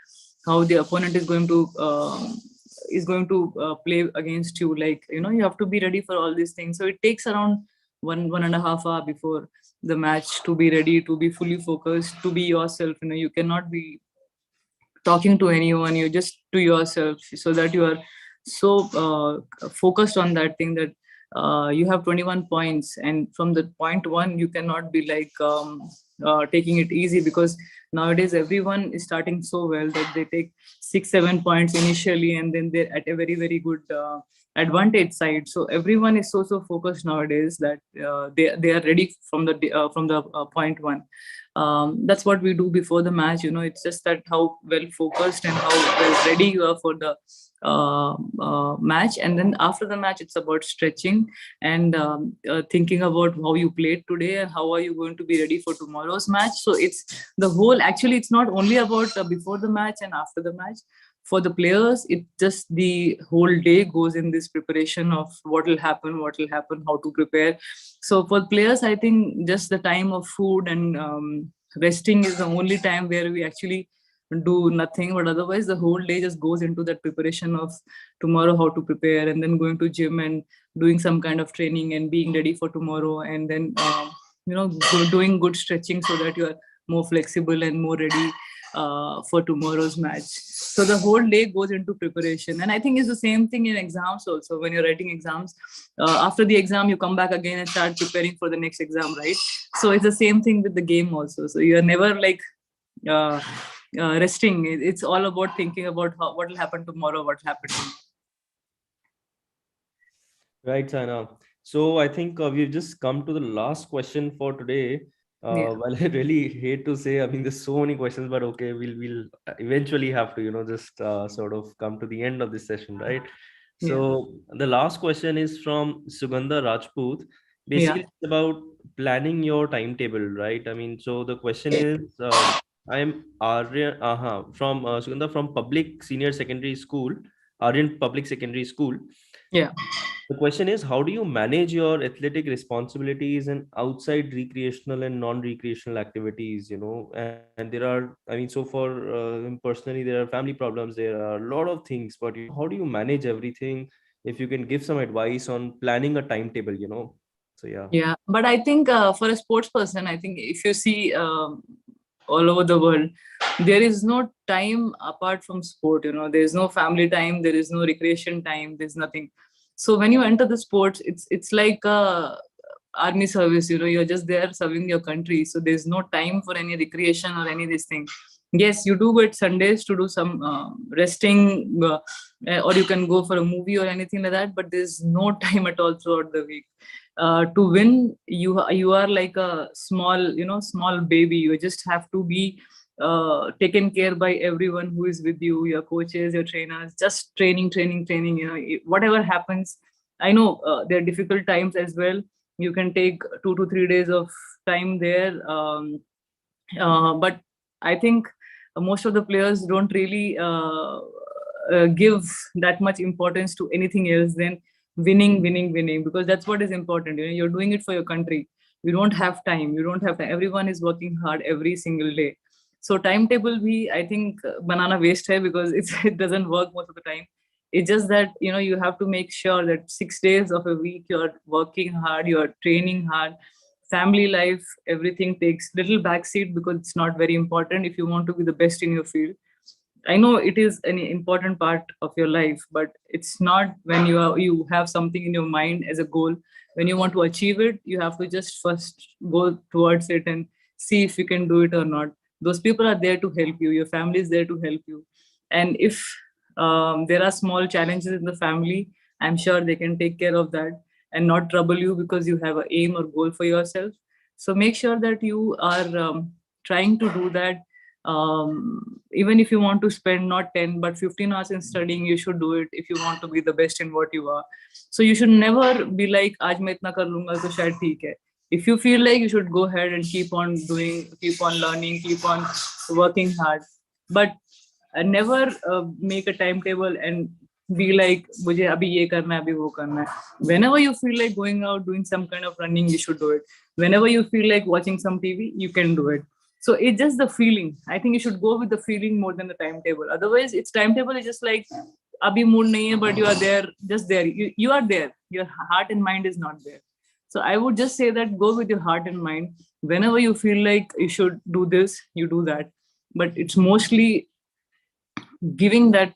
how the opponent is going to play against you. Like, you have to be ready for all these things. So it takes around 1.5 hour before the match to be ready, to be fully focused, to be yourself. You cannot be talking to anyone. You just to yourself, so that you are so focused on that thing, that you have 21 points, and from the point one you cannot be like taking it easy, because nowadays everyone is starting so well that they take 6-7 points initially, and then they're at a very, very good advantage side. So everyone is so focused nowadays that they are ready from the point one. That's what we do before the match. It's just that how well focused and how well ready you are for the match. And then after the match, it's about stretching and thinking about how you played today and how are you going to be ready for tomorrow's match. So it's the whole, actually it's not only about before the match and after the match. For the players, it just the whole day goes in this preparation of what will happen, how to prepare. So for players, I think just the time of food and resting is the only time where we actually do nothing. But otherwise, the whole day just goes into that preparation of tomorrow, how to prepare, and then going to gym and doing some kind of training and being ready for tomorrow, and then doing good stretching so that you are more flexible and more ready. for tomorrow's match. So the whole day goes into preparation, and I think it's the same thing in exams also. When you're writing exams, after the exam, you come back again and start preparing for the next exam, right? So it's the same thing with the game also. So you're never like uh, resting. It's all about thinking about what will happen tomorrow, what will happen tomorrow. Right, Saina. So I think we've just come to the last question for today. Yeah. Well, I really hate to say, I mean, there's so many questions, but okay, we'll eventually have to, just sort of come to the end of this session, right? Yeah. So the last question is from Sugandha Rajput. Yeah. Basically, it's about planning your timetable, right? I mean, so the question is, I'm Aryan, from Sugandha from Public Senior Secondary School, Aryan Public Secondary School. Yeah. The question is, how do you manage your athletic responsibilities and outside recreational and non-recreational activities? And there are, I mean, so for him personally, there are family problems, there are a lot of things, but how do you manage everything? If you can give some advice on planning a timetable. So yeah. Yeah, but I think for a sports person, I think if you see all over the world, there is no time apart from sport. There is no family time, there is no recreation time, there's nothing. So when you enter the sports, it's like army service. You're just there serving your country. So there's no time for any recreation or any of these things. Yes, you do it Sundays to do some resting, or you can go for a movie or anything like that. But there's no time at all throughout the week. To win, you are like a small baby. You just have to be taken care by everyone who is with you, your coaches, your trainers. Just training. Whatever happens. I know there are difficult times as well. You can take 2 to 3 days of time there, but I think most of the players don't really give that much importance to anything else than winning, because that's what is important. You're doing it for your country. You don't have time. Everyone is working hard every single day. So timetable bhi, I think banana waste hai, because it doesn't work most of the time. It's just that you have to make sure that 6 days of a week you're working hard, you're training hard. Family life, everything takes little backseat because it's not very important if you want to be the best in your field. I know it is an important part of your life, but it's not when you have something in your mind as a goal. When you want to achieve it, you have to just first go towards it and see if you can do it or not. Those people are there to help you. Your family is there to help you. And if there are small challenges in the family, I'm sure they can take care of that and not trouble you because you have an aim or goal for yourself. So make sure that you are trying to do that. Even if you want to spend not 10 but 15 hours in studying, you should do it if you want to be the best in what you are. So you should never be like, aaj main itna kar lunga to shayad theek hai. If you feel like, you should go ahead and keep on doing, keep on learning, keep on working hard. But never make a timetable and be like, mujhe abhi ye karna hai, abhi wo karna hai. Whenever you feel like going out doing some kind of running, you should do it. Whenever you feel like watching some TV, you can do it. So it's just the feeling. I think you should go with the feeling more than the timetable. Otherwise, its timetable is just like, abhi mood nahi hai, but you are there, just there. You are there. Your heart and mind is not there. So I would just say that go with your heart and mind. Whenever you feel like you should do this, you do that. But it's mostly giving that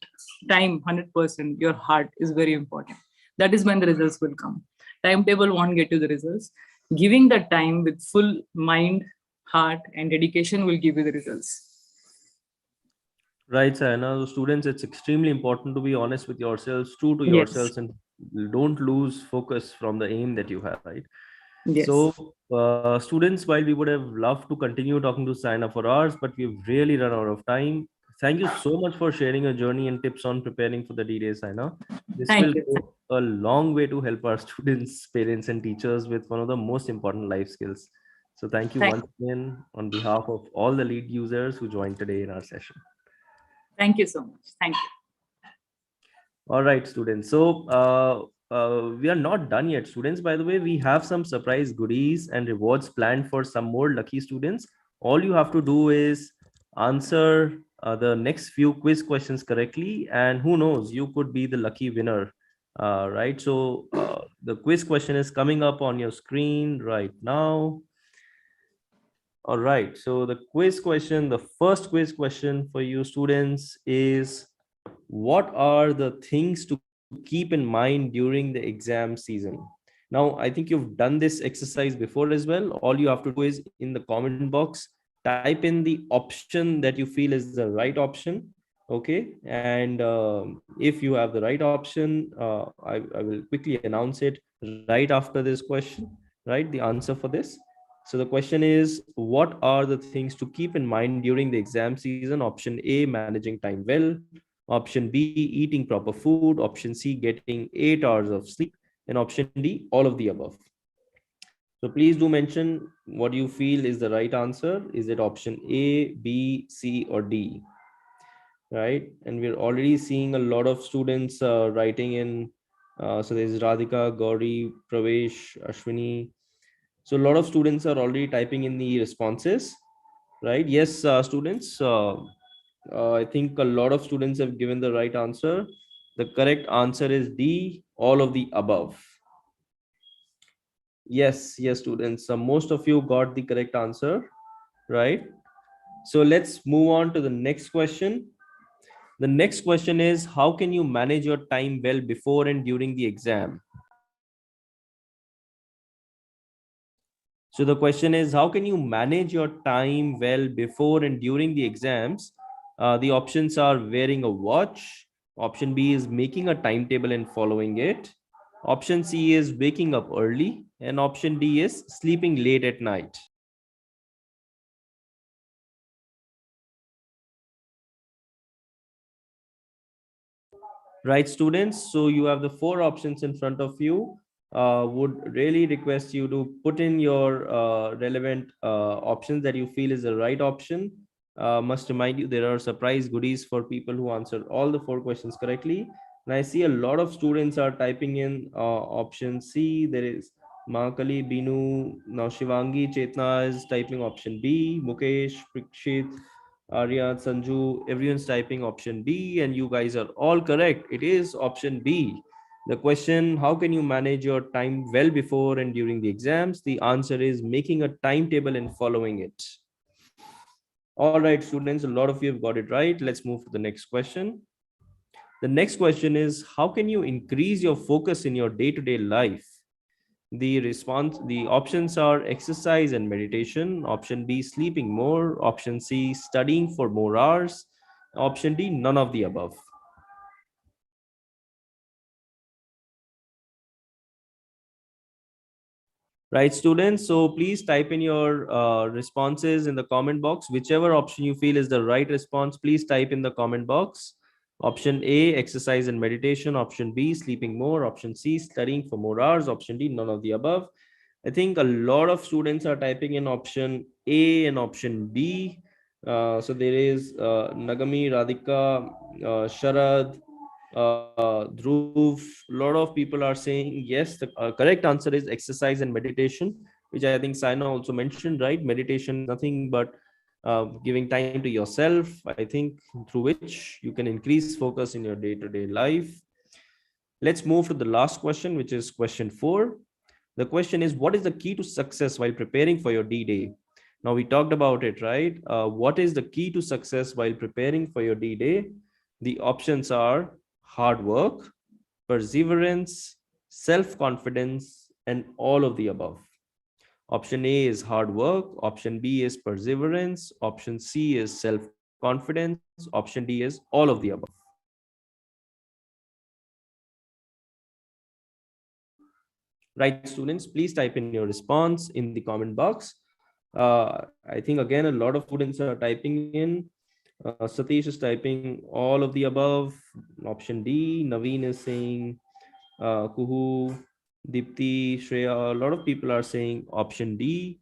time 100%. Your heart is very important. That is when the results will come. Timetable won't get you the results. Giving that time with full mind, heart, and dedication will give you the results. Right, Saina. So students, it's extremely important to be honest with yourselves, true to Yes. yourselves, and don't lose focus from the aim that you have, right? Yes. So, students, while we would have loved to continue talking to Saina for hours, but we've really run out of time. Thank you so much for sharing your journey and tips on preparing for the D-Day, Saina. This Thank will you. go a long way to help our students, parents, and teachers with one of the most important life skills. So, thank you Thank, once again on behalf of all the lead users who joined today in our session. thank you so much. Thank you. All right, students. So we are not done yet, students. By the way, we have some surprise goodies and rewards planned for some more lucky students. All you have to do is answer the next few quiz questions correctly, and who knows, you could be the lucky winner. Right. So the quiz question is coming up on your screen right now. All right. So the quiz question, the first quiz question for you students is, what are the things to keep in mind during the exam season? Now, I think you've done this exercise before as well. All you have to do is in the comment box, type in the option that you feel is the right option. Okay. And if you have the right option, I will quickly announce it right after this question, right? The answer for this. So the question is, what are the things to keep in mind during the exam season? Option A, managing time well. Option B, eating proper food. Option C, getting 8 hours of sleep. And option D, all of the above. So please do mention what you feel is the right answer. Is it option A, B, C, or D? Right? And we're already seeing a lot of students writing in. So there's Radhika, Gauri, Pravesh, Ashwini. So a lot of students are already typing in the responses, right? Yes, students. I think a lot of students have given the right answer. The correct answer is D, all of the above. Yes, students. Most of you got the correct answer, right? So let's move on to the next question. The next question is, how can you manage your time well before and during the exam? So the question is, how can you manage your time well before and during the exams? The options are wearing a watch. Option B is making a timetable and following it. Option C is waking up early. And option D is sleeping late at night. Right, students? So you have the four options in front of you. Would really request you to put in your relevant options that you feel is the right option. Must remind you, there are surprise goodies for people who answer all the four questions correctly. And I see a lot of students are typing in option C. There is Mahakali, Binu, now Shivangi, Chetna is typing option B, Mukesh, Prikshit, Arya, Sanju, everyone's typing option B, and you guys are all correct. It is option B. The question, how can you manage your time well before and during the exams? The answer is making a timetable and following it. All right, students, a lot of you have got it right. Let's move to the next question. The next question is, how can you increase your focus in your day-to-day life? The options are exercise and meditation. Option B, sleeping more. Option C, studying for more hours. Option D, none of the above. Right, students? So please type in your responses in the comment box. Whichever option you feel is the right response, please type in the comment box. Option A, exercise and meditation. Option B, sleeping more. Option C, studying for more hours. Option D, none of the above. I think a lot of students are typing in option A and option B. So there is Nagami, Radhika, Sharad, Dhruv. A lot of people are saying yes. The correct answer is exercise and meditation, which I think Saina also mentioned, right? Meditation is nothing but giving time to yourself, I think, through which you can increase focus in your day-to-day life. Let's move to the last question, which is question 4. The question is, what is the key to success while preparing for your D-Day? Now, we talked about it, right? What is the key to success while preparing for your D-Day? The options are hard work, perseverance, self-confidence, and all of the above. Option A is hard work. Option B is perseverance. Option C is self-confidence. Option D is all of the above. Right, students, please type in your response in the comment box. I think again, a lot of students are typing in. Satish is typing all of the above. Option D. Naveen is saying Kuhu, Dipti, Shreya. A lot of people are saying option D.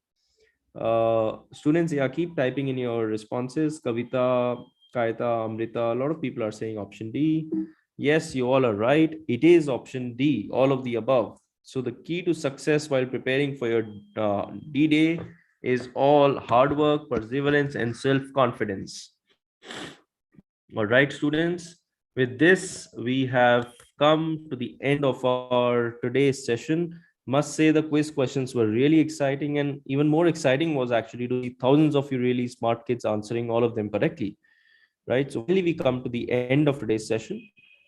Students, yeah, keep typing in your responses. Kavita, Kaita, Amrita. A lot of people are saying option D. Yes, you all are right. It is option D, all of the above. So the key to success while preparing for your D-Day is all hard work, perseverance, and self-confidence. All right, students. With this, we have come to the end of our today's session. Must say the quiz questions were really exciting, and even more exciting was actually to see thousands of you really smart kids answering all of them correctly, right? So finally, we come to the end of today's session.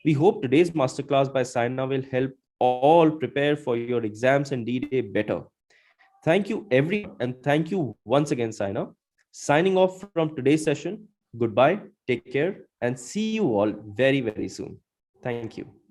We hope today's masterclass by Saina will help all prepare for your exams and D-Day better. Thank you, everyone, and thank you once again, Saina. Signing off from today's session. Goodbye, take care, and see you all very, very soon. Thank you.